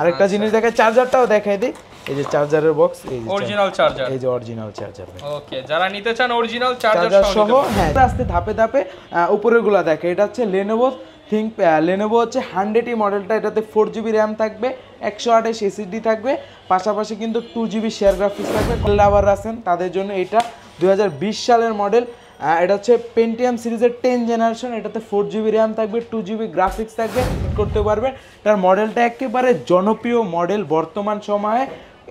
আরেকটা জিনিস দেখাই, চার্জারটাও দেখাই দিই। এই যে চার্জারের বক্স, এই যে অরিজিনাল চার্জার, এই যে অরিজিনাল চার্জার। ওকে, যারা নিতে চান অরিজিনাল চার্জার সহ, হ্যাঁ আস্তে ধাপে ধাপে উপরেরগুলো দেখে। এটা হচ্ছে Lenovo Lenovo হচ্ছে 100E মডেলটা, এটাতে 4GB র্যাম থাকবে, 128 SSD থাকবে, পাশাপাশি কিন্তু 2GB শেয়ার গ্রাফিক্স থাকবে। লাভার আছেন তাদের জন্য এটা 2020 সালের মডেল। এটা হচ্ছে পেন্টিয়াম সিরিজের 10 জেনারেশন, এটাতে 4GB র্যাম থাকবে, 2GB গ্রাফিক্স থাকবে, করতে পারবেন। তার মডেলটা একেবারে জনপ্রিয় মডেল বর্তমান সময়ে,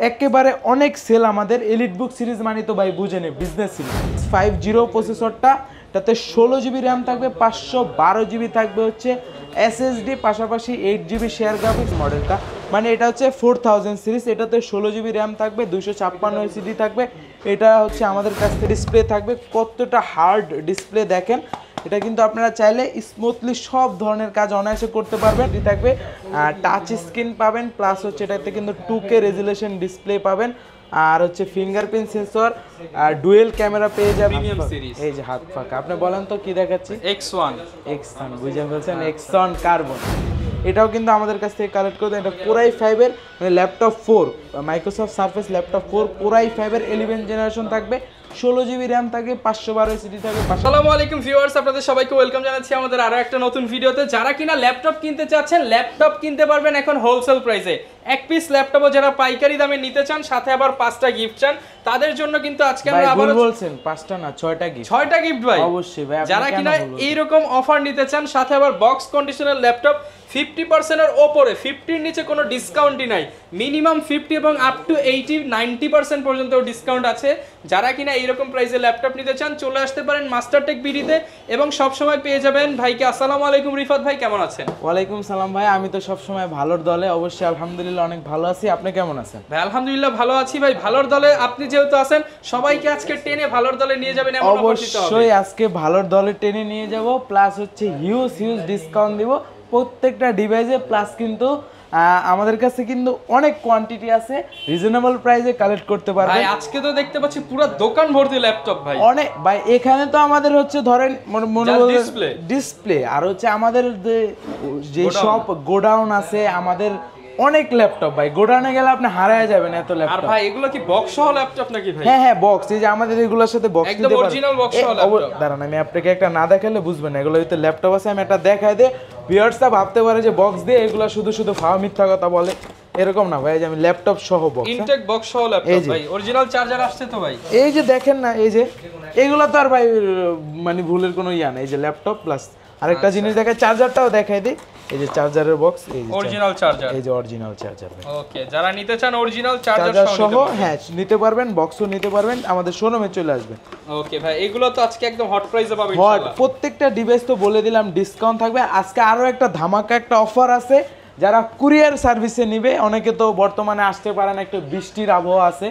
একেবারে অনেক সেল। আমাদের এলিট বুক সিরিজ মানে তো ভাই বুঝে নে, বিজনেস সিরিজ। 50 প্রসেসরটা, তাতে 16GB র্যাম থাকবে, 512GB থাকবে হচ্ছে SSD, পাশাপাশি 8GB শেয়ার গ্রাফিক্স মডেলটা, মানে এটা হচ্ছে 4000 সিরিজ। এটাতে 16GB র্যাম থাকবে, 256 SSD থাকবে। এটা হচ্ছে আমাদের কাছ থেকে ডিসপ্লে থাকবে, কতটা হার্ড ডিসপ্লে দেখেন। এটা কিন্তু আপনারা চাইলে স্মুথলি সব ধরনের কাজ অনায়াসে করতে পারবেন। এটি থাকবে টাচ স্ক্রিন পাবেন, প্লাস হচ্ছে এটাতে কিন্তু 2K রেজুলেশন ডিসপ্লে পাবেন, আর হচ্ছে ফিঙ্গারপ্রিন্ট সেন্সর, আর ডুয়েল ক্যামেরা পেয়ে যাবেন। এই যে হাত ফাঁকা, আপনি বলেন তো কি দেখাচ্ছি? X1 বুঝে ফেলছেন, X1 কার্বন। এটাও কিন্তু আমাদের কাছ থেকে কালেক্ট করে দেন। এটা কোরাই 5 এর মানে laptop 4, Microsoft Surface laptop 4 core i 5 এর 11 জেনারেশন থাকবে, 16GB র্যাম থাকবে, 512 SSD থাকবে। আসসালামু আলাইকুম ভিউয়ার্স, আপনাদের সবাইকে ওয়েলকাম জানাচ্ছি আমাদের আরো একটা নতুন ভিডিওতে। যারা কিনা ল্যাপটপ কিনতে চাচ্ছেন, ল্যাপটপ কিনতে পারবেন এখন হোলসেল প্রাইসে। এক পিস ল্যাপটপও যারা পাইকারি দামে নিতে চান, সাথে আবার 5টা গিফট চান, তাদের জন্য কিন্তু আজকে আমরা আবার বলছেন 5টা না 6টা গিফট। 6টা গিফট ভাই, অবশ্যই ভাই। যারা কিনা এইরকম অফার নিতে চান, সাথে আবার বক্স কন্ডিশনার ল্যাপটপ 50% এর উপরে, 50 নিচে কোনো ডিসকাউন্টই নাই, মিনিমাম 50 এবং আপ টু 80-90% পর্যন্ত ডিসকাউন্ট আছে। যারা কিনা এইরকম প্রাইসে ল্যাপটপ নিতে চান, চলে আসতে পারেন মাস্টারটেক বিডিতে, এবং সব সময় পেয়ে যাবেন ভাইকে। আসসালামু আলাইকুম রিফাত ভাই, কেমন আছেন? ওয়ালাইকুম সালাম ভাই, আমি তো সব সময় ভালোর দলে। অবশ্যই আলহামদুলিল্লাহ অনেক ভালো আছি, আপনি কেমন আছেন? ভাই আলহামদুলিল্লাহ ভালো আছি ভাই। ভালোর দলে আপনি যেহেতু আছেন, সবাইকে আজকে টেনে ভালোর দলে নিয়ে যাবেন এমন অফার দিতে হবে। অবশ্যই আজকে ভালোর দলে টেনে নিয়ে যাব, প্লাস হচ্ছে হিউজ ডিসকাউন্ট দিব প্রত্যেকটা ডিভাইসে। প্লাস কিন্তু আমাদের কাছে কিন্তু অনেক কোয়ান্টিটি আছে, রিজনেবল প্রাইসে কালেক্ট করতে পারবেন। ভাই আজকে তো দেখতে পাচ্ছি পুরো দোকান ভর্তি ল্যাপটপ ভাই। অনেক ভাই, এখানে তো আমাদের হচ্ছে ধরেন ডিসপ্লে, আর হচ্ছে আমাদের যে সব গোডাউন আছে আমাদের অনেক ল্যাপটপ ভাই। গোডাউনে গেলে আপনি হারায় যাবেন এত ল্যাপটপ। আর ভাই এগুলো কি বক্স সহ ল্যাপটপ নাকি ভাই? হ্যাঁ বক্স, এই যে আমাদের এগুলোর সাথে বক্স একদম অরিজিনাল বক্স সহ ল্যাপটপ। দাঁড়ান, আমি আপনাকে একটা না দেখালে বুঝবেন না এগুলো ভিতরে ল্যাপটপ আছে। আমি একটা দেখাই দে, ভিউয়ার্সরা ভাবতে পারে যে বক্স দিয়ে এগুলো শুধু ফাও মিথ্যা কথা বলে, এরকম না ভাই। যে আমি ল্যাপটপ সহ বক্স, ইনটেক বক্স সহ ল্যাপটপ ভাই, অরিজিনাল চার্জার আসছে তো ভাই। এই যে দেখেন না, এই যে এগুলো তো আর ভাই মানে ভুলের কোনো ইয়া নেই। এই যে ল্যাপটপ প্লাস আরেকটা জিনিস দেখাই, চার্জারটাও দেখাই দিই। এই যে চার্জারের বক্স, এই যে অরিজিনাল চার্জার, এই যে অরিজিনাল চার্জার। ওকে, যারা নিতে চান অরিজিনাল চার্জার সহ, হ্যাঁ নিতে পারবেন, বক্সও নিতে পারবেন, আমাদের শোরুমে চলে আসবেন। ওকে ভাই, এগুলো তো আজকে একদম হট প্রাইসে পাবেন ইনশাআল্লাহ। ইনশাআল্লাহ। প্রত্যেকটা ডিভাইস তো বলে দিলাম ডিসকাউন্ট থাকবে। আজকে আরো একটা ধামাকা একটা অফার আছে, যারা কুরিয়ার সার্ভিসে নেবে, অনেকে তো বর্তমানে আসতে পারেন, একটু বৃষ্টির আবহাওয়া আছে,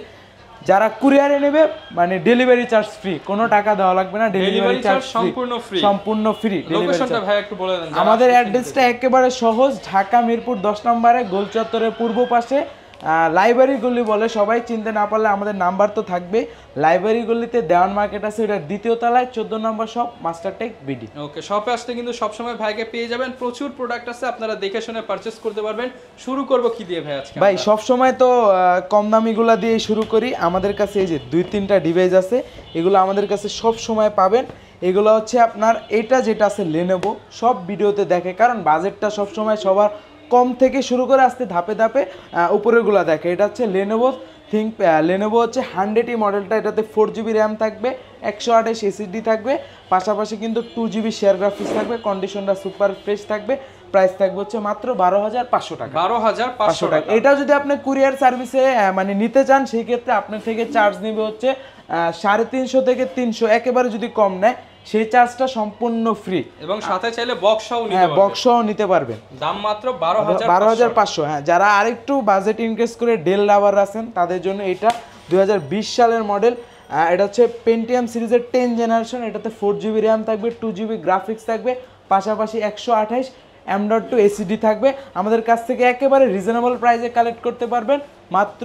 যারা কুরিয়ারে নেবে মানে ডেলিভারি চার্জ ফ্রি, কোনো টাকা দেওয়া লাগবে না, ডেলিভারি চার্জ সম্পূর্ণ ফ্রি। লোকেশনটা ভাই একটু বলে দেন। আমাদের অ্যাড্রেসটা একেবারে সহজ, ঢাকা মিরপুর 10 নম্বরে গোল চত্বরের পূর্ব পাশে, লাইব্রেরি গলি বলে সবাই, চিনতে না পারলে আমাদের নাম্বার তো থাকবে। লাইব্রেরি গলিতে দেওয়ান মার্কেট আছে, এটা দ্বিতীয় তলায় 14 নম্বর শপ, মাস্টারটেক বিডি। ওকে, শপে আসতে কিন্তু সবসময় ভাইকে পেয়ে যাবেন, প্রচুর প্রোডাক্ট আছে, আপনারা দেখে শুনে পারচেজ করতে পারবেন। শুরু করব কি দিয়ে ভাই আজকে? ভাই সব সময় তো কম দামিগুলা দিয়ে শুরু করি। আমাদের কাছে এই যে 2-3টা ডিভাইস আছে, এগুলো আমাদের কাছে সব সময় পাবেন। এগুলো হচ্ছে আপনার এটা যেটা আছে Lenovo, সব ভিডিওতে দেখে, কারণ বাজেটটা সব সময় সবার কম থেকে শুরু করে আসতে ধাপে ধাপে উপরেরগুলো দেখে। এটা হচ্ছে Lenovo হচ্ছে 100E মডেলটা, এটাতে 4GB র্যাম থাকবে, 128 SSD থাকবে, পাশাপাশি কিন্তু 2GB শেয়ার গ্রাফিক্স থাকবে, কন্ডিশনটা সুপার ফ্রেশ থাকবে। প্রাইস থাকবে হচ্ছে মাত্র 12,500 টাকা। 12,500 টাকা। এটা যদি আপনি কুরিয়ার সার্ভিসে মানে নিতে চান, সেই ক্ষেত্রে আপনার থেকে চার্জ নেবে হচ্ছে 350 থেকে 300, একেবারে যদি কম নেয় সেই চার্জটা সম্পূর্ণ ফ্রি, এবং সাথে চাইলে বক্সও নিতে পারবেন। বক্সও নিতে পারবেন। দাম মাত্র 12,500। হ্যাঁ, যারা আরেকটু বাজেট ইনক্রিজ করে ডেল লাভার আছেন তাদের জন্য এটা 2020 সালের মডেল। এটা হচ্ছে পেন্টিয়াম সিরিজের 10 জেনারেশন, এটাতে 4GB র্যাম থাকবে, 2GB গ্রাফিক্স থাকবে, পাশাপাশি 128 M.2 এসিডি থাকবে। আমাদের কাছ থেকে একেবারে রিজনেবল প্রাইসে কালেক্ট করতে পারবেন মাত্র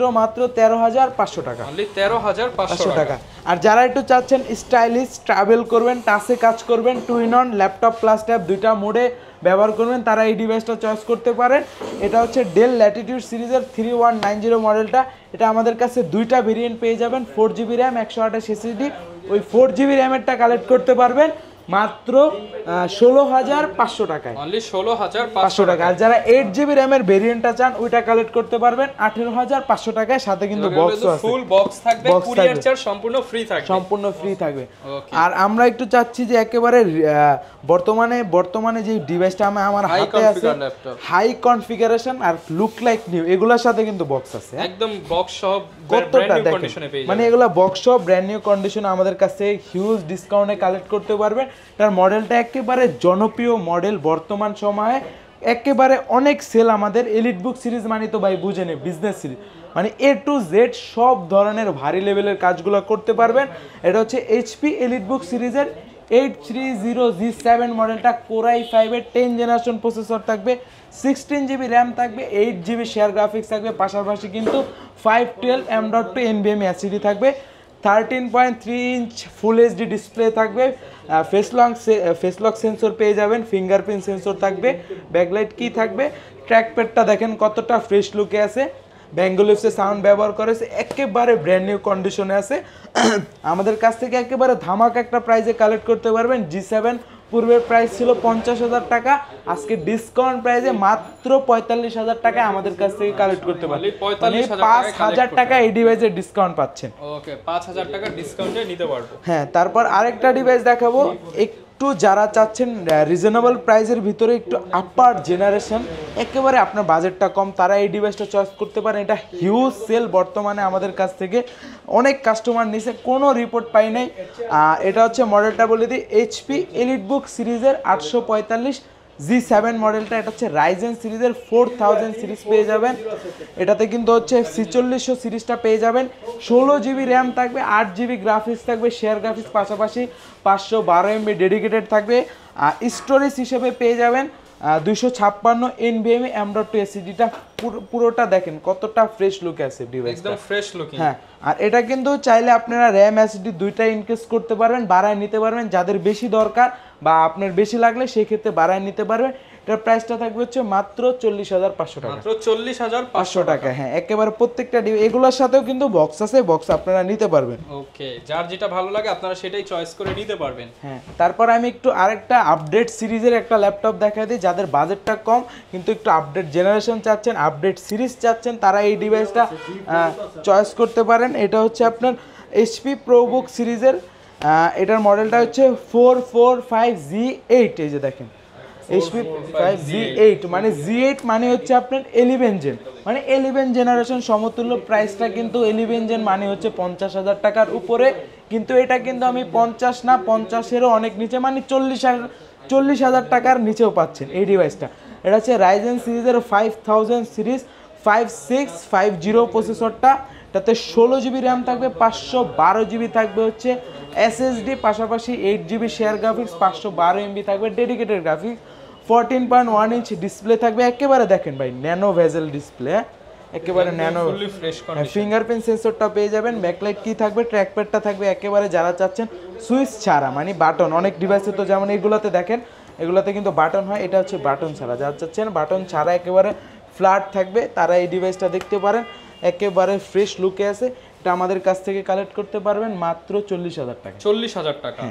13,500 টাকা, অনলি 13,500 টাকা। আর যারা একটু চাচ্ছেন স্টাইলিশ ট্রাভেল করবেন, টাচে কাজ করবেন, 2-in-1 ল্যাপটপ প্লাস ট্যাব দুইটা মোডে ব্যবহার করবেন, তারা এই ডিভাইসটা চয়েস করতে পারেন। এটা হচ্ছে ডেল ল্যাটিটিউড সিরিজের 3190 মডেলটা। এটা আমাদের কাছে দুইটা ভেরিয়েন্ট পেয়ে যাবেন, 4GB র্যাম 128 এসএসডি। ওই 4GB র্যামেরটা কালেক্ট করতে পারবেন মাত্র 16,500 টাকায়, অনলি 16,500 টাকা। আর যারা 8GB র্যামের ভেরিয়েন্টটা চান ওইটা কালেক্ট করতে পারবেন 18,500 টাকায়, সাথে কিন্তু বক্সও আছে, ফুল বক্স থাকবে, কুরিয়ার চার্জ সম্পূর্ণ ফ্রি থাকবে, সম্পূর্ণ ফ্রি থাকবে। আর আমরা একটু চাচ্ছি যে একেবারে বর্তমানে যে ডিভাইসটা আমার হাতে আছে হাই কনফিগারেশন আর লুক লাইক নিউ, এগুলোর সাথে কিন্তু বক্স আছে, একদম বক্স সহ কতটা নিউ কন্ডিশনে পেয়ে যাবেন। মানে এগুলা বক্স সহ ব্র্যান্ড নিউ কন্ডিশনে আমাদের কাছে হিউজ ডিসকাউন্টে কালেক্ট করতে পারবেন। তার মডেলটা একেবারে জনপ্রিয় মডেল বর্তমান সময়ে, একেবারে অনেক সেল। আমাদের এলিট বুক সিরিজ মানে তো ভাই বুঝে নে বিজনেস সিরিজ, মানে A to Z সব ধরনের ভারী লেভেলের কাজগুলো করতে পারবেন। এটা হচ্ছে HP এলিট বুক সিরিজের 830G7 মডেলটা, Core i5 এর 10 জেনারেশন প্রসেসর থাকবে, 16GB র্যাম থাকবে, 8GB শেয়ার গ্রাফিক্স থাকবে, পাশাপাশি কিন্তু 512 M.2 NVMe SSD থাকবে, 13.3 ইঞ্চ ফুল এইচডি ডিসপ্লে থাকবে, ফেস লক সেন্সর পেয়ে যাবেন, ফিঙ্গারপ্রিন্ট সেন্সর থাকবে, ব্যাকলাইট কি থাকবে, ট্র্যাকপ্যাডটা দেখেন কতটা ফ্রেশ লুকে আছে, ব্যাঙ্গোলিপসে সাউন্ড ব্যবহার করেছে, একেবারে ব্র্যান্ড নিউ কন্ডিশনে আছে। আমাদের কাছ থেকে একেবারে ধামাকা একটা প্রাইসে কালেক্ট করতে পারবেন। G7 পূর্বের প্রাইস ছিল 50,000 টাকা, আজকে ডিসকাউন্ট প্রাইসে মাত্র 45,000 টাকায় আমাদের কাছ থেকে কালেক্ট করতে পারবেন, 5,000 টাকা এই ডিভাইসের ডিসকাউন্ট পাচ্ছেন। ওকে, 5,000 টাকা ডিসকাউন্টে নিতে পারবো। হ্যাঁ, তারপর আরেকটা ডিভাইস দেখাবো, একটু যারা চাচ্ছেন রিজনেবল প্রাইসের ভিতরে একটু আপার জেনারেশন, একেবারে আপনার বাজেটটা কম, তারা এই ডিভাইসটা চয়েস করতে পারেন। এটা হিউজ সেল বর্তমানে, আমাদের কাছ থেকে অনেক কাস্টমার নিছে, কোনো রিপোর্ট পাই নাই। এটা হচ্ছে মডেলটা বলে দিই, HP এলিট বুক সিরিজের 845G7 মডেলটা। এটা হচ্ছে রাইজেন সিরিজের 4000 সিরিজ পেয়ে যাবেন। এটাতে কিন্তু হচ্ছে 4600 সিরিজটা পেয়ে যাবেন, 16GB র্যাম থাকবে, 8GB গ্রাফিক্স থাকবে, শেয়ার গ্রাফিক্স, পাশাপাশি 512 MB ডেডিকেটেড থাকবে। স্টোরেজ হিসেবে পেয়ে যাবেন 256 NVMe M.2 SSDটা। পুরোটা দেখেন কতটা ফ্রেশ লুক আছে ডিভাইসটা, একদম ফ্রেশ লুকিং। হ্যাঁ, আর এটা কিন্তু চাইলে আপনারা র্যাম SSD দুইটা ইনক্রিজ করতে পারবেন, বাড়ায় নিতে পারবেন, যাদের বেশি দরকার বা আপনার বেশি লাগলে সেই ক্ষেত্রে বাড়ায় নিতে পারবেন। এটার প্রাইসটা থাকবে হচ্ছে মাত্র 40,500 টাকা, মাত্র 40,500 টাকা। হ্যাঁ, একেবারে প্রত্যেকটা এগুলোর সাথেও কিন্তু বক্স আছে, বক্স আপনারা নিতে পারবেন। ওকে, যার যেটা ভালো লাগে আপনারা সেটাই চয়েস করে নিতে পারবেন। হ্যাঁ, তারপর আমি একটু আরেকটা আপডেট সিরিজের একটা ল্যাপটপ দেখাই দিই, যাদের বাজেটটা কম কিন্তু একটু আপডেট জেনারেশন চাচ্ছেন, আপডেট সিরিজ চাচ্ছেন, তারা এই ডিভাইসটা চয়েস করতে পারেন। এটা হচ্ছে আপনার HP ProBook সিরিজের, এটার মডেলটা হচ্ছে 445G8। এই যে দেখেন HP 5G8, মানে G8 মানে হচ্ছে আপনার 11 জেন, মানে 11 জেনারেশন সমতুল্য। প্রাইসটা কিন্তু 11 জেন মানে হচ্ছে 50,000 টাকার উপরে, কিন্তু এটা কিন্তু আমি 50 না, 50-এরও অনেক নিচে, মানে 40,000 টাকার নিচেও পাচ্ছেন এই ডিভাইসটা। এটা হচ্ছে রাইজেন সিরিজের 5000 সিরিজ 5650 প্রসেসরটা। তাতে 16GB র্যাম থাকবে, 512GB থাকবে হচ্ছে SSD, পাশাপাশি 8GB শেয়ার গ্রাফিক্স, 512 MB থাকবে ডেডিকেটেড গ্রাফিক্স, 14.1 ইঞ্চ ডিসপ্লে থাকবে। একেবারে দেখেন ভাই ন্যানো ভেজেল ডিসপ্লে, একেবারে ন্যানো, ফিঙ্গারপ্রিন্ট সেন্সরটা পেয়ে যাবেন, ব্যাকলাইট কি থাকবে, ট্র্যাকপ্যাডটা থাকবে। একেবারে যারা চাচ্ছেন সুইচ ছাড়া, মানে বাটন, অনেক ডিভাইসে তো যেমন এগুলোতে দেখেন এগুলোতে কিন্তু বাটন হয়, এটা হচ্ছে বাটন ছাড়া। যারা চাচ্ছেন বাটন ছাড়া একেবারে ফ্ল্যাট থাকবে, তারা এই ডিভাইসটা দেখতে পারেন, একেবারে ফ্রেশ লুকে আছে। এটা আমাদের কাছ থেকে কালেক্ট করতে পারবেন মাত্র 40,000 টাকা। 40,000 টাকা,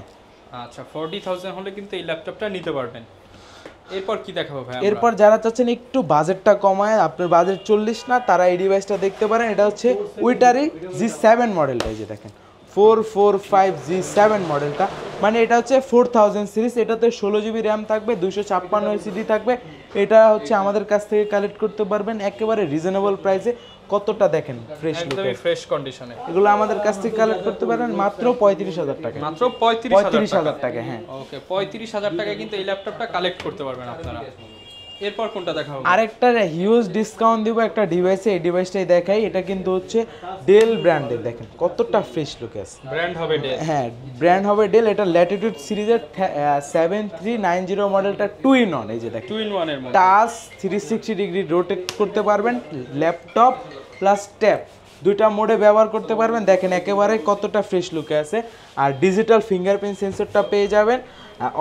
আচ্ছা 40,000 হলে কিন্তু এই ল্যাপটপটা নিতে পারবেন। এরপর কি দেখাবো ভাই? এরপর যারা চাচ্ছেন একটু বাজেটটা কমায়, আপনার বাজেট 40 না, তারা এই ডিভাইসটা দেখতে পারেন। এটা হচ্ছে উইটারি G7 মডেলটা, এই যে দেখেন 445G7 মডেলটা, মানে এটা হচ্ছে 4000 সিরিজ। এটাতে 16GB র্যাম থাকবে, 256 SSD থাকবে। এটা হচ্ছে আমাদের কাছ থেকে কালেক্ট করতে পারবেন একেবারে রিজনেবল প্রাইসে। কতটা দেখেন ফ্রেশ লুক, একদমই ফ্রেশ কন্ডিশনে। এগুলো আমাদের কাছ থেকে কালেক্ট করতে পারবেন মাত্র 35,000 টাকা, মাত্র 35,000 টাকা। হ্যাঁ, ওকে, 35,000 টাকা কিন্তু এই ল্যাপটপটা কালেক্ট করতে পারবেন আপনারা। এরপর কোনটা দেখাবো? আরেকটা হিউজ ডিসকাউন্ট দিব একটা ডিভাইসে, এই ডিভাইসটাই দেখাই। এটা কিন্তু হচ্ছে ডেল ব্র্যান্ডের, দেখেন কতটা ফ্রেশ লুক আছে। ব্র্যান্ড হবে ডেল। হ্যাঁ ব্র্যান্ড হবে ডেল। এটা ল্যাটিটিউড সিরিজের 7390 মডেলটা 2 in 1, এই যে দেখেন 2 in 1 এর মধ্যে। টাচ 360 ডিগ্রি রোটেট করতে পারবেন, ল্যাপটপ প্লাস ট্যাব দুইটা মোডে ব্যবহার করতে পারবেন। দেখেন একেবারে কতটা ফ্রেশ লুকে আছে। আর ডিজিটাল ফিঙ্গারপ্রিন্ট সেন্সরটা পেয়ে যাবেন,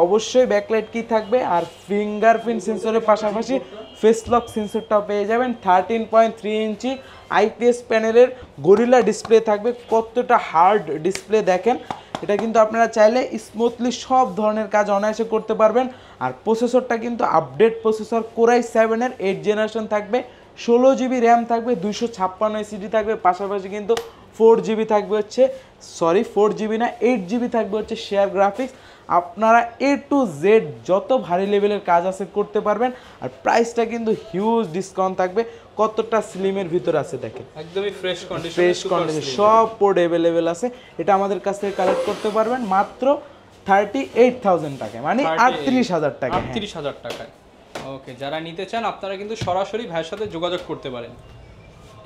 অবশ্যই ব্যাকলাইট কি থাকবে, আর ফিঙ্গারপ্রিন্ট সেন্সরের পাশাপাশি ফেস লক সেন্সরটাও পেয়ে যাবেন। 13.3 ইঞ্চি আইপিএস প্যানেলের গরিলা ডিসপ্লে থাকবে, কতটা হার্ড ডিসপ্লে দেখেন। এটা কিন্তু আপনারা চাইলে স্মুথলি সব ধরনের কাজ অনায়াসে করতে পারবেন। আর প্রসেসরটা কিন্তু আপডেট প্রসেসর, কোরাই 7-এর 8 জেনারেশন থাকবে, 16 জিবি র্যাম থাকবে, 256 এসিডি থাকবে, পাশাপাশি কিন্তু 4 জিবি থাকবে হচ্ছে, 4 জিবি না 8 জিবি থাকবে হচ্ছে শেয়ার গ্রাফিক্স। আপনারা A to Z যত ভারী লেভেলের কাজ আছে করতে পারবেন। আর প্রাইসটা কিন্তু হিউজ ডিসকাউন্ট থাকবে, কতটা স্লিমের ভিতর আছে দেখেন, একদমই ফ্রেশ কন্ডিশন, ফ্রেশ কন্ডিশন, সব পোর্ট অ্যাভেলেবেল আছে। এটা আমাদের কাছ থেকে কালেক্ট করতে পারবেন মাত্র 38,000 টাকায়, মানে 38,000 টাকা। 38,000 টাকায়। ওকে, যারা নিতে চান আপনারা কিন্তু সরাসরি ভাইয়ের সাথে যোগাযোগ করতে পারেন।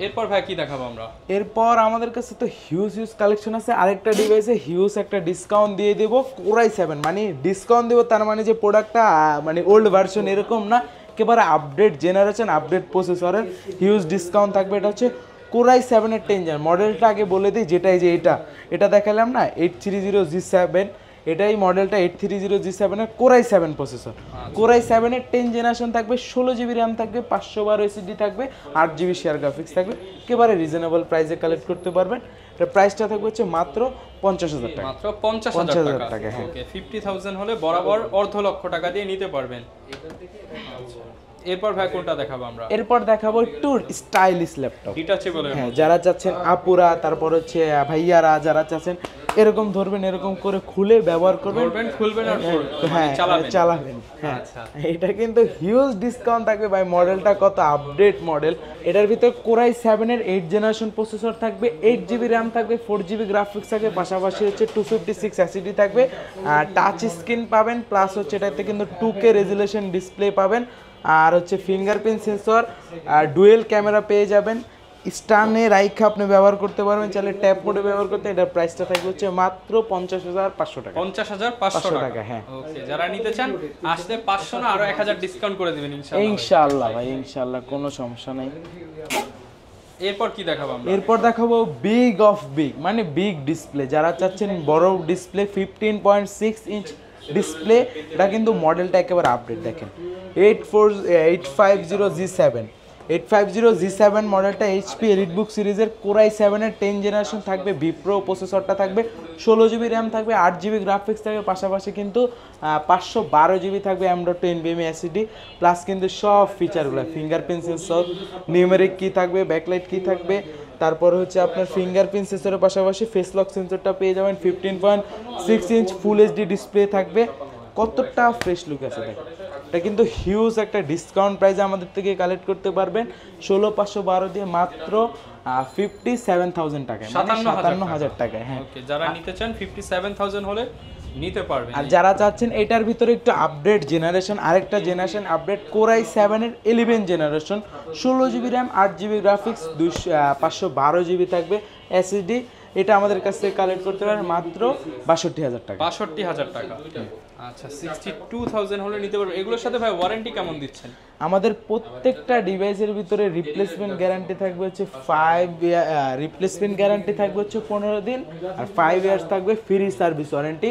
এরপর ভাই কি দেখাবো আমরা? এরপর আমাদের কাছে তো হিউজ কালেকশন আছে। আরেকটা ডিভাইসে হিউজ একটা ডিসকাউন্ট দিয়ে দেব, কোরাই 7, মানে ডিসকাউন্ট দেবো তার মানে যে প্রোডাক্টটা মানে ওল্ড ভার্সন এরকম না, একেবারে আপডেট জেনারেশন, আপডেট প্রসেসরের হিউজ ডিসকাউন্ট থাকবে। এটা হচ্ছে কোরাই 7-এর 10 জেন মডেলটা আগে বলে দিই, যেটাই যে এটা দেখালাম না 830G7, এটাই মডেলটা 830G7-এর কোরাই 7 প্রসেসর। কোরাই 7-এর 10 জেনারেশন থাকবে, 16 জিবি র্যাম থাকবে, 512 এসিডি থাকবে, 8 জিবি শেয়ার গ্রাফিক্স থাকবে, একেবারে রিজনেবল প্রাইসে কালেক্ট করতে পারবেন। এটার প্রাইসটা থাকবে হচ্ছে মাত্র 50,000 টাকা। মাত্র 50,000 টাকা। হ্যাঁ। ওকে, 50,000 হলে বরাবর অর্ধ লক্ষ টাকা দিয়ে নিতে পারবেন। এরপর ভাই কোনটা দেখাবো আমরা? এরপর দেখাবো একটু স্টাইলিশ ল্যাপটপ, ডিটাচেবল। হ্যাঁ যারা চাচ্ছেন আপুরা, তারপর হচ্ছে ভাইয়ারা যারা চাচ্ছেন এরকম ধরবেন, এরকম করে খুলে ব্যবহার করবেন, খুলবেন আর হ্যাঁ চালাবেন। হ্যাঁ এটা কিন্তু হিউজ ডিসকাউন্ট থাকবে ভাই। মডেলটা কত আপডেট মডেল, এটার ভিতর কোরাই 7-এর 8 জেনারেশন প্রসেসর থাকবে, 8 জিবি র্যাম থাকবে, 4 জিবি গ্রাফিক্স থাকবে, পাশাপাশি হচ্ছে 256 এসিডি থাকবে, টাচ স্ক্রিন পাবেন, প্লাস হচ্ছে এটাতে কিন্তু 2K রেজুলেশন ডিসপ্লে পাবেন, আর হচ্ছে ফিঙ্গারপ্রিন্ট সেন্সর, আর ডুয়েল ক্যামেরা পেয়ে যাবেন। স্টানে রাইখা আপনি ব্যবহার করতে পারবেন, চাইলে ট্যাপ মোডে ব্যবহার করতে। এটার প্রাইসটা থাকবে হচ্ছে মাত্র 50,500 টাকা। 50,500 টাকা, হ্যাঁ। ওকে, যারা নিতে চান আসলে 500 না আরো 1000 ডিসকাউন্ট করে দিবেন ইনশাআল্লাহ। ইনশাআল্লাহ ভাই, ইনশাআল্লাহ, কোনো সমস্যা নাই। এরপর কি দেখাবো আমরা? এরপর দেখাবো বিগ অফ বিগ, মানে বিগ ডিসপ্লে। যারা চাচ্ছেন বড় ডিসপ্লে, 15.6 ইঞ্চ ডিসপ্লে, এটা কিন্তু মডেলটা একেবারে আপডেট দেখেন, 850G7 মডেলটা এইচপি এলিটবুক সিরিজের কোরাই 7-এর 10 জেনারেশন থাকবে, বিপ্রো প্রসেসরটা থাকবে, 16 জিবি র্যাম থাকবে, 8 জিবি গ্রাফিক্স থাকবে, পাশাপাশি কিন্তু 512 জিবি থাকবে M.2 এসিডি, প্লাস কিন্তু সব ফিচারগুলো, ফিঙ্গারপ্রিন্ট সেন্সর, নিউমেরিক কি থাকবে, ব্যাকলাইট কি থাকবে, তারপর হচ্ছে আপনার ফিঙ্গারপ্রিন্ট সেন্সরের পাশাপাশি ফেস লক সেন্সরটা পেয়ে যাবেন, 15.6 ইঞ্চ ফুল এইচডি ডিসপ্লে থাকবে, কতটা ফ্রেশ লুক আছে দেখেন। এটা কিন্তু হিউজ একটা ডিসকাউন্ট প্রাইসে আমাদের থেকে কালেক্ট করতে পারবেন, 16,512 দিয়ে মাত্র 57,000 টাকায়, মানে 57,000 টাকায়। হ্যাঁ, ওকে, যারা নিতে চান 57,000 হলে নিতে পারবেন। আর যারা চাচ্ছেন এটার ভিতরে একটু আপডেট জেনারেশন, আরেকটা জেনারেশন আপডেট, কোরাই 7-এর 11 generation, 16 GB RAM, 8 GB graphics, 512 GB থাকবে এসএসডি, এটা আমাদের কাছ থেকে কালেক্ট করতে পারেন মাত্র 62,000 টাকা। 62,000 টাকা। আচ্ছা, 62,000 হলে নিতে পারবেন। এগুলোর সাথে ভাই ওয়ারেন্টি কেমন দিচ্ছেন? আমাদের প্রত্যেকটা ডিভাইসের ভিতরে রিপ্লেসমেন্ট গ্যারান্টি থাকবে হচ্ছে 15 দিন, আর 5 ইয়ার্স থাকবে ফ্রি সার্ভিস ওয়ারেন্টি,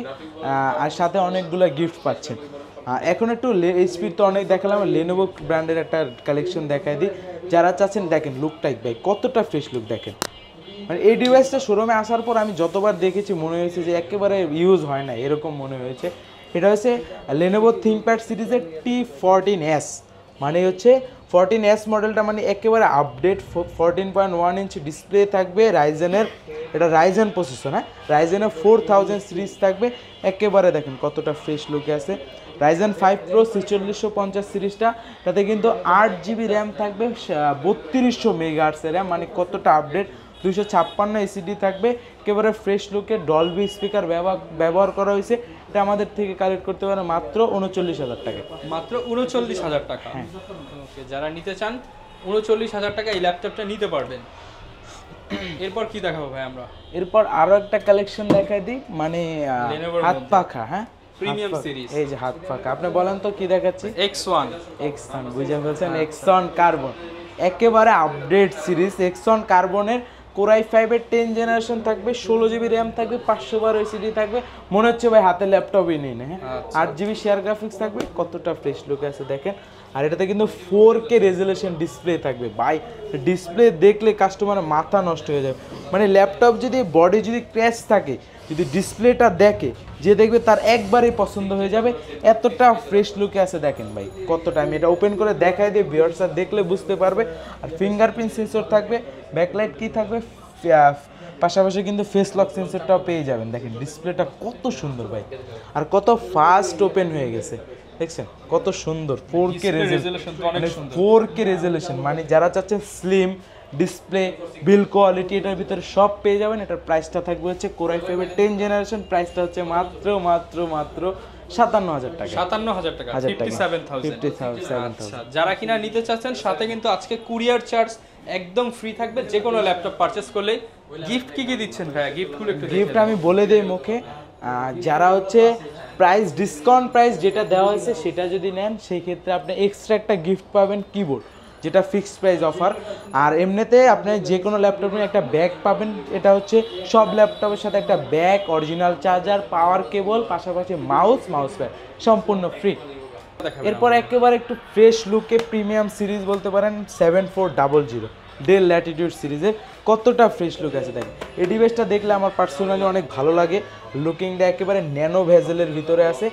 আর সাথে অনেকগুলো গিফট পাচ্ছেন। এখন একটু এইচপির তো অনেক দেখালাম, লেনোভো ব্র্যান্ডের একটা কালেকশন দেখাই দিই। যারা চাচ্ছেন দেখেন লুকটাই ভাই কতটা ফ্রেশ লুক দেখেন, মানে এই ডিভাইসটা শোরুমে আসার পর আমি যতবার দেখেছি মনে হয়েছে যে একেবারে ইউজ হয় না, এরকম মনে হয়েছে। এটা হচ্ছে লেনোভো থিংকপ্যাড সিরিজের T14s, মানে হচ্ছে 14s মডেলটা, মানে একেবারে আপডেট, 14.1 ইঞ্চ ডিসপ্লে থাকবে, রাইজেনের, এটা রাইজেন প্রসেসর, হ্যাঁ রাইজেনের 4000 সিরিজ থাকবে, একেবারে দেখেন কতটা ফ্রেশ লুকে আছে। রাইজেন 5 প্রো 4650 সিরিজটা, তাতে কিন্তু 8 জিবি র্যাম থাকবে, 3200 মেগাহার্টজের র্যাম, মানে কতটা আপডেট, 256 এসিডি থাকবে, একেবারে ফ্রেশ লুকে ডলবি স্পিকার ব্যবহার করা হয়েছে। এটা আমাদের থেকে কালেক্ট করতে পারে মাত্র 39,000 টাকা। মাত্র 39,000 টাকা। ওকে, যারা নিতে চান 39,000 টাকা এই ল্যাপটপটা নিতে পারবেন। এরপর কি দেখাবো ভাই আমরা? এরপর আরো একটা কালেকশন দেখাই দিই, মানে হাত পাখা। হ্যাঁ, প্রিমিয়াম সিরিজ। এই যে হাত পাখা, আপনি বলেন তো কি দেখাচ্ছি? X1 বুঝে ফেলছেন, X1 কার্বন, একেবারে আপডেট সিরিজ। X1 কার্বনের কোরাই 5-এর 10 জেনারেশন থাকবে, 16 জিবি র্যাম থাকবে, 512 এসিডি থাকবে। মনে হচ্ছে ভাই হাতে ল্যাপটপই নেই না। হ্যাঁ, 8 জিবি শেয়ার গ্রাফিক্স থাকবে, কতটা ফ্রেশ লুক আছে দেখেন। আর এটাতে কিন্তু 4K রেজুলেশন ডিসপ্লে থাকবে ভাই। ডিসপ্লে দেখলে কাস্টমারের মাথা নষ্ট হয়ে যাবে। মানে ল্যাপটপ যদি বডি যদি ক্র্যাশ থাকে, যদি ডিসপ্লেটা দেখে, যে দেখবে তার একবারেই পছন্দ হয়ে যাবে, এতটা ফ্রেশ লুকে আছে দেখেন ভাই কতটা। আমি এটা ওপেন করে দেখাই দিই, ভিউয়ার্সরা দেখলে বুঝতে পারবে। আর ফিঙ্গারপ্রিন্ট সেন্সর থাকবে, ব্যাকলাইট কি থাকবে, পাশাপাশি কিন্তু ফেস লক সেন্সরটাও পেয়ে যাবেন। দেখেন ডিসপ্লেটা কত সুন্দর ভাই, আর কত ফাস্ট ওপেন হয়ে গেছে দেখছেন, কত সুন্দর। 4K রেজুলেশন, 4K রেজুলেশন, মানে যারা চাচ্ছেন স্লিম ডিসপ্লে, বিল্ড কোয়ালিটি, এটার ভিতরে সব পেয়ে যাবেন। এটার প্রাইসটা থাকবে হচ্ছে কোরাই 5-এর 10 জেনারেশন, প্রাইসটা হচ্ছে মাত্র 57,000 টাকা। 57,000 টাকা, 57,000। আচ্ছা, যারা কিনা নিতে চাচ্ছেন, সাথে কিন্তু আজকে কুরিয়ার চার্জ একদম ফ্রি থাকবে যে কোনো ল্যাপটপ পারচেজ করলে। গিফট কি কি দিচ্ছেন ভাইয়া? গিফটগুলো একটু গিফট আমি বলে দেই মুখে। যারা হচ্ছে প্রাইস ডিসকাউন্ট প্রাইস যেটা দেওয়া হয়েছে সেটা যদি নেন, সেই ক্ষেত্রে আপনি এক্সট্রা একটা গিফট পাবেন, কিবোর্ড, যেটা ফিক্সড প্রাইস অফার। আর এমনিতে আপনি যে কোনো ল্যাপটপ নিয়ে একটা ব্যাগ পাবেন। এটা হচ্ছে সব ল্যাপটপের সাথে একটা ব্যাগ, অরিজিনাল চার্জার, পাওয়ার কেবল, পাশাপাশি মাউস প্যাড সম্পূর্ণ ফ্রি। এরপর একেবারে একটু ফ্রেশ লুকে প্রিমিয়াম সিরিজ বলতে পারেন 7400 ডেল ল্যাটিটিউড সিরিজের, কতটা ফ্রেশ লুক আছে দেখেন। এই ডিভাইসটা দেখলে আমার পার্সোনালি অনেক ভালো লাগে। লুকিংটা একেবারে ন্যানো ভেজেলের ভিতরে আছে।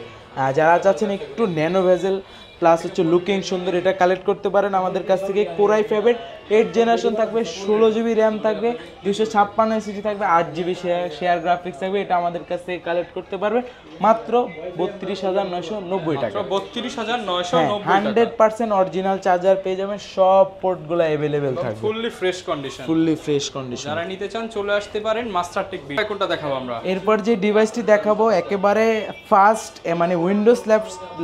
যারা চাচ্ছেন একটু ন্যানো ভেজেল প্লাস হচ্ছে লুকিং সুন্দর, এটা কালেক্ট করতে পারেন আমাদের কাছ থেকে। কোরাই 5-এর 8 জেনারেশন থাকবে, 16 জিবি র্যাম থাকবে, 256 এসিডি থাকবে, 8 জিবি শেয়ার গ্রাফিক্স থাকবে। এটা আমাদের কাছ থেকে কালেক্ট করতে পারবে মাত্র 32,990 টাকা। 32,990 টাকা। 100% অরিজিনাল চার্জার পেয়ে যাবেন, সব পোর্টগুলো अवेलेबल থাকবে, ফুললি ফ্রেশ কন্ডিশন। যারা নিতে চান চলে আসতে পারেন মাস্টার টেক বি। কোনটা দেখাবো আমরা? এরপর যে ডিভাইসটি দেখাবো একেবারে ফাস্ট, মানে উইন্ডোজ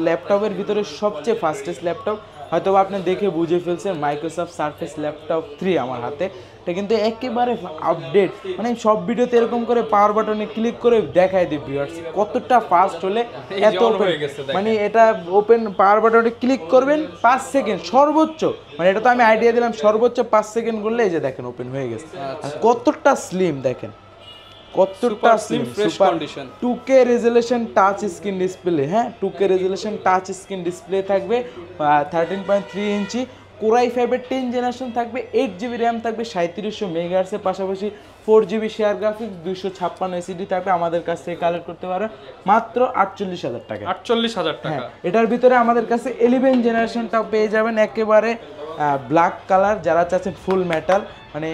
ল্যাপটপের ভিতরে সবচেয়ে ফাস্টেস্ট ল্যাপটপ। হয়তো আপনি দেখে বুঝে ফেলছেন, মাইক্রোসফট সারফেস ল্যাপটপ 3 আমার হাতে। এটা কিন্তু একেবারে আপডেট, মানে সব ভিডিওতে এরকম করে পাওয়ার বাটনে ক্লিক করে দেখায় দিই ভিউয়ার্স কতটা ফাস্ট হলে এত ওপেন। মানে এটা ওপেন পাওয়ার বাটনে ক্লিক করবেন 5 সেকেন্ড সর্বোচ্চ, মানে এটা তো আমি আইডিয়া দিলাম, সর্বোচ্চ 5 সেকেন্ড করলে এই যে দেখেন ওপেন হয়ে গেছে। আর কতটা স্লিম দেখেন, কতটা slim, fresh condition. 2K resolution touch screen display. হ্যাঁ, 2K resolution touch screen display থাকবে, 13.3 ইঞ্চি। কোরাই 5-এর 10 জেনারেশন থাকবে, 8 জিবি র্যাম থাকবে, 3700 মেগাহার্টজের, পাশাপাশি 4 জিবি শেয়ার গ্রাফিক্স, 256 এসিডি থাকবে। আমাদের কাছ থেকে কালেক্ট করতে পারেন মাত্র 48,000 টাকা। 48,000 টাকা। এটার ভিতরে আমাদের কাছে 11 জেনারেশনটাও পেয়ে যাবেন, একেবারে ব্ল্যাক কালার। যারা চাচ্ছেন ফুল মেটাল, মানে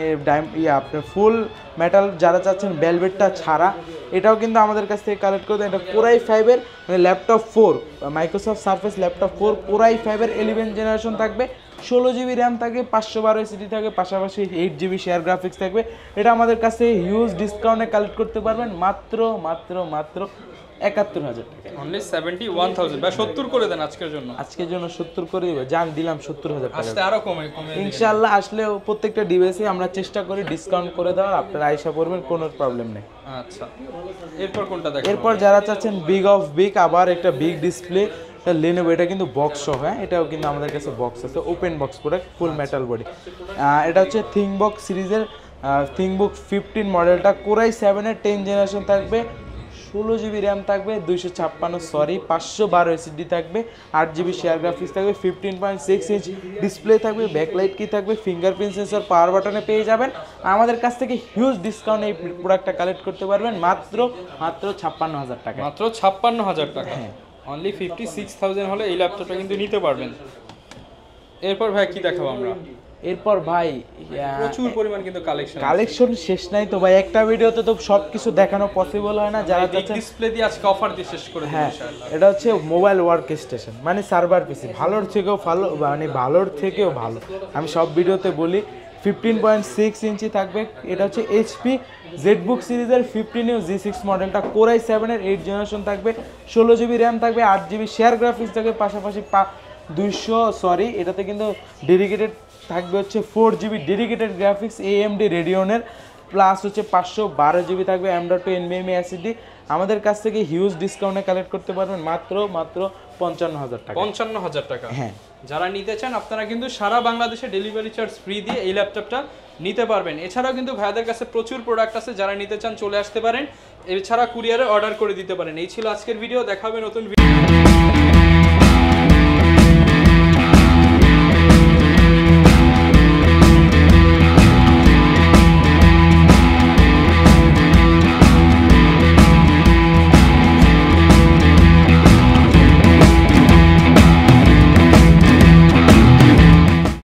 আপনার ফুল মেটাল যারা চাচ্ছেন ভেলভেটটা ছাড়া, এটাও কিন্তু আমাদের কাছ থেকে কালেক্ট করতে। এটা কোরাই 5-এর মানে laptop 4, Microsoft Surface laptop 4 core i 5-এর 11 জেনারেশন থাকবে, 16 জিবি র্যাম থাকবে, 512 এসিডি থাকবে, পাশাপাশি 8 জিবি শেয়ার গ্রাফিক্স থাকবে। এটা আমাদের কাছে হিউজ ডিসকাউন্টে কালেক্ট করতে পারবেন মাত্র 71,000 টাকা। অনলি 71,000 বা 70 করে দেন আজকের জন্য। আজকের জন্য 70 করে দিব, জান দিলাম 70,000 টাকা। আসলে আরো কমে ইনশাআল্লাহ আসলে প্রত্যেকটা ডিভাইসে আমরা চেষ্টা করি ডিসকাউন্ট করে দেওয়ার, আপনারা আইসা পড়বেন, কোনো প্রবলেম নেই। আচ্ছা, এরপর কোনটা দেখো? এরপর যারা চাচ্ছেন বিগ অফ বিগ, আবার একটা বিগ ডিসপ্লে, লেনোভো, এটা কিন্তু বক্স সহ। হ্যাঁ, এটাও কিন্তু আমাদের কাছে বক্স আছে, ওপেন বক্স প্রোডাক্ট, ফুল মেটাল বডি। এটা হচ্ছে থিংবুক সিরিজের থিংবুক 15 মডেলটা, কোরাই 7-এর 10 জেনারেশন থাকবে, 16 জিবি র্যাম থাকবে, 512 এসিডি থাকবে, 8 জিবি শেয়ার গ্রাফিক্স থাকবে, 15.6 ইঞ্চ ডিসপ্লে থাকবে, ব্যাকলাইট কি থাকবে, ফিঙ্গারপ্রিন্ট সেন্সর, পাওয়ার বাটনে পেয়ে যাবেন। আমাদের কাছ থেকে হিউজ ডিসকাউন্ট এই প্রোডাক্টটা কালেক্ট করতে পারবেন মাত্র 56,000 টাকা। মাত্র 56,000 টাকা। অনলি 56,000 হলে এই ল্যাপটপটা কিন্তু নিতে পারবেন। এরপর ভাই কি দেখাবো আমরা? এরপর ভাই প্রচুর পরিমাণ কিন্তু কালেকশন শেষ নাই তো ভাই, একটা ভিডিওতে তো সবকিছু দেখানো পসিবল হয় না। যারা ডিসপ্লে দিয়ে আজকে অফার দিয়ে শেষ করে দিই ইনশাআল্লাহ। এটা হচ্ছে মোবাইল ওয়ার্ক স্টেশন, মানে সার্ভার পিসি, ভালোর থেকেও ভালো, মানে ভালোর থেকেও ভালো। আমি সব ভিডিওতে বলি 15.6 ইঞ্চি থাকবে। এটা হচ্ছে এইচপি জেডবুক সিরিজের 15 G6 মডেলটা, কোর i7 এর 8 জেনারেশন থাকবে, 16 জিবি র্যাম থাকবে, 8 জিবি শেয়ার গ্রাফিক্স থাকবে, পাশাপাশি এটাতে কিন্তু ডেডিকেটেড থাকবে হচ্ছে 4 জিবি ডেডিকেটেড গ্রাফিক্স AMD রেডিয়নের, প্লাস হচ্ছে 512 জিবি থাকবে M.2 NVMe SSD। আমাদের কাছ থেকে হিউজ ডিসকাউন্টে কালেক্ট করতে পারবেন মাত্র 55,000 টাকা। 55,000 টাকা। হ্যাঁ, যারা নিতে চান আপনারা কিন্তু সারা বাংলাদেশে ডেলিভারি চার্জ ফ্রি দিয়ে এই ল্যাপটপটা নিতে পারবেন। এছাড়াও কিন্তু ভাইয়াদের কাছে প্রচুর প্রোডাক্ট আছে, যারা নিতে চান চলে আসতে পারেন, এছাড়া কুরিয়ারে অর্ডার করে দিতে পারেন। এই ছিল আজকের ভিডিও, দেখা হবে নতুন